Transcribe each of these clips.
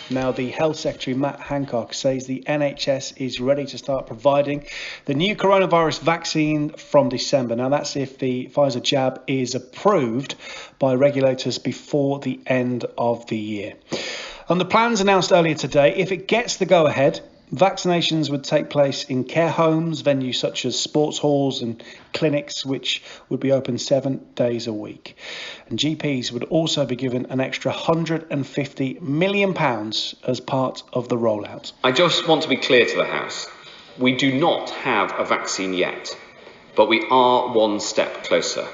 Now, the Health Secretary, Matt Hancock, says the NHS is ready to start providing the new coronavirus vaccine from December. Now, that's if the Pfizer jab is approved by regulators before the end of the year. And the plans announced earlier today, if it gets the go-ahead, vaccinations would take place in care homes, venues such as sports halls and clinics, which would be open 7 days a week. And GPs would also be given an extra £150 million as part of the rollout. I just want to be clear to the House. We do not have a vaccine yet, but we are one step closer.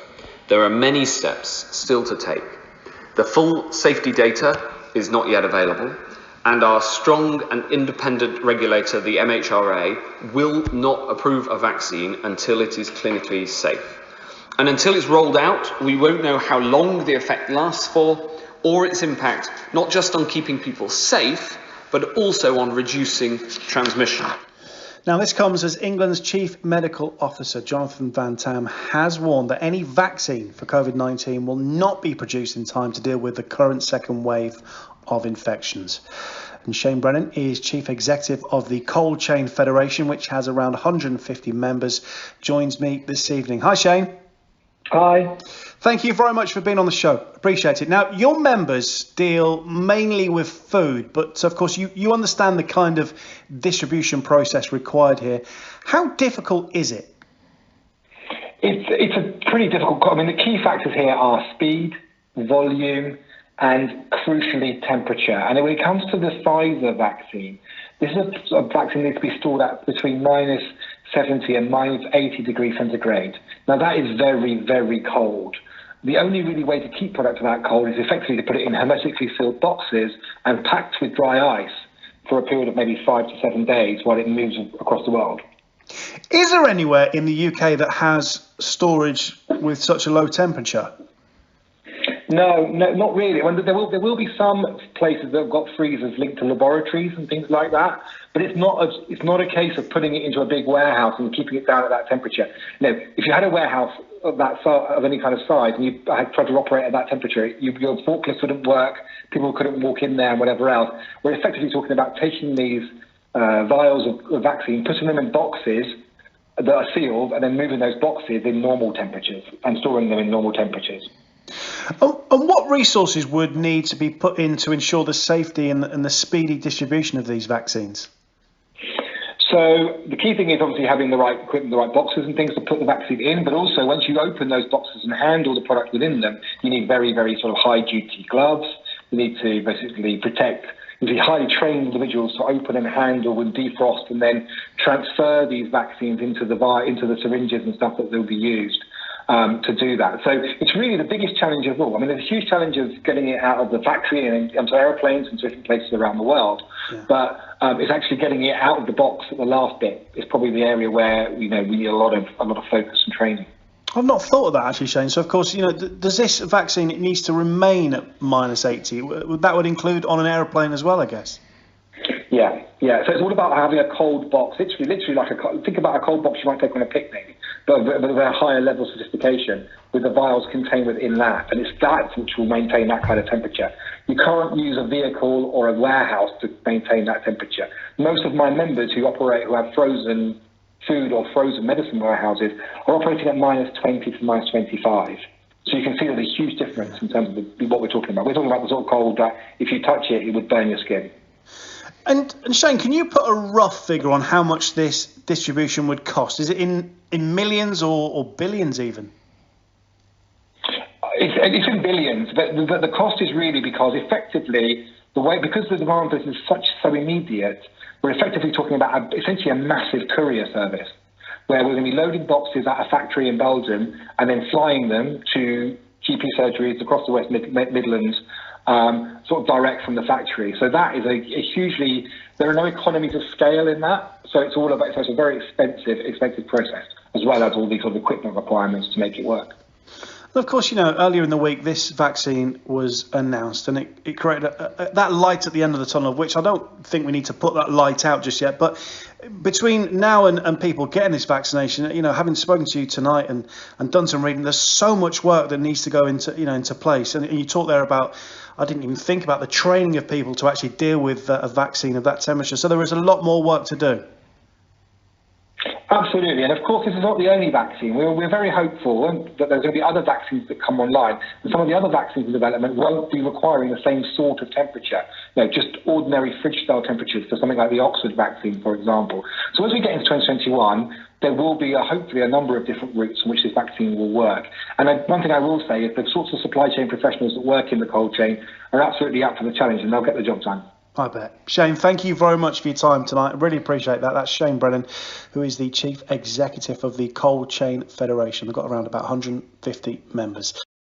There are many steps still to take. The full safety data is not yet available, and our strong and independent regulator, the MHRA, will not approve a vaccine until it is clinically safe. And until it's rolled out, we won't know how long the effect lasts for, or its impact, not just on keeping people safe, but also on reducing transmission. Now, this comes as England's Chief Medical Officer, Jonathan Van Tam, has warned that any vaccine for COVID-19 will not be produced in time to deal with the current second wave of infections. And Shane Brennan is Chief Executive of the Cold Chain Federation, which has around 150 members, joins me this evening. Hi, Shane. Hi. Thank you very much for being on the show. Appreciate it. Now, your members deal mainly with food, but of course you understand the kind of distribution process required here. How difficult is it? It's a pretty difficult. I mean, the key factors here are speed, volume, and crucially temperature. And when it comes to the Pfizer vaccine, this is a vaccine that needs to be stored at between minus 70 and minus 80 degrees centigrade. Now, that is very, very cold. The only really way to keep product that cold is effectively to put it in hermetically sealed boxes and packed with dry ice for a period of maybe 5 to 7 days while it moves across the world. Is there anywhere in the UK that has storage with such a low temperature? No, not really. I mean, there will be some places that have got freezers linked to laboratories and things like that, but it's not a case of putting it into a big warehouse and keeping it down at that temperature. You know, if you had a warehouse of any kind of size and you had tried to operate at that temperature, your forklift wouldn't work, people couldn't walk in there and whatever else. We're effectively talking about taking these vials of vaccine, putting them in boxes that are sealed, and then moving those boxes in normal temperatures and storing them in normal temperatures. And what resources would need to be put in to ensure the safety and the speedy distribution of these vaccines? So the key thing is obviously having the right equipment, the right boxes and things to put the vaccine in, but also once you open those boxes and handle the product within them, you need very, very sort of high-duty gloves. You need to basically protect. You need highly trained individuals to open and handle and defrost and then transfer these vaccines into the syringes and stuff that will be used. To do that. So it's really the biggest challenge of all. I mean, there's a huge challenge of getting it out of the factory and onto airplanes and different places around the world. Yeah. But it's actually getting it out of the box at the last bit is probably the area where, we need a lot of focus and training. I've not thought of that actually, Shane. So of course, does this vaccine, it needs to remain at minus 80? That would include on an airplane as well, I guess. Yeah. So it's all about having a cold box, literally like think about a cold box you might take on a picnic, but with a higher level of sophistication, with the vials contained within that. And it's that which will maintain that kind of temperature. You can't use a vehicle or a warehouse to maintain that temperature. Most of my members who have frozen food or frozen medicine warehouses are operating at minus 20 to minus 25. So you can see there's a huge difference in terms of what we're talking about. We're talking about the sort of cold that if you touch it, it would burn your skin. And Shane, can you put a rough figure on how much this distribution would cost? Is it in millions or billions even? It's in billions, but the cost is really because effectively because the demand for this is so immediate, we're effectively talking about essentially a massive courier service where we're going to be loading boxes at a factory in Belgium and then flying them to GP surgeries across the West Midlands. Sort of direct from the factory. So that is there are no economies of scale in that. So it's a very expensive process, as well as all these sort of equipment requirements to make it work. And of course, earlier in the week, this vaccine was announced, and it created that light at the end of the tunnel, which I don't think we need to put that light out just yet. But between now and people getting this vaccination, having spoken to you tonight and done some reading, there's so much work that needs to go into place. And you talked there about, I didn't even think about the training of people to actually deal with a vaccine of that temperature. So there is a lot more work to do. Absolutely, and of course this is not the only vaccine. We're very hopeful that there's going to be other vaccines that come online, and some of the other vaccines in development won't be requiring the same sort of temperature, just ordinary fridge-style temperatures for something like the Oxford vaccine, for example. So as we get into 2021, there will be hopefully a number of different routes in which this vaccine will work. And one thing I will say is the sorts of supply chain professionals that work in the cold chain are absolutely up for the challenge, and they'll get the job done. I bet. Shane, thank you very much for your time tonight. I really appreciate that. That's Shane Brennan, who is the Chief Executive of the Cold Chain Federation. We've got around about 150 members.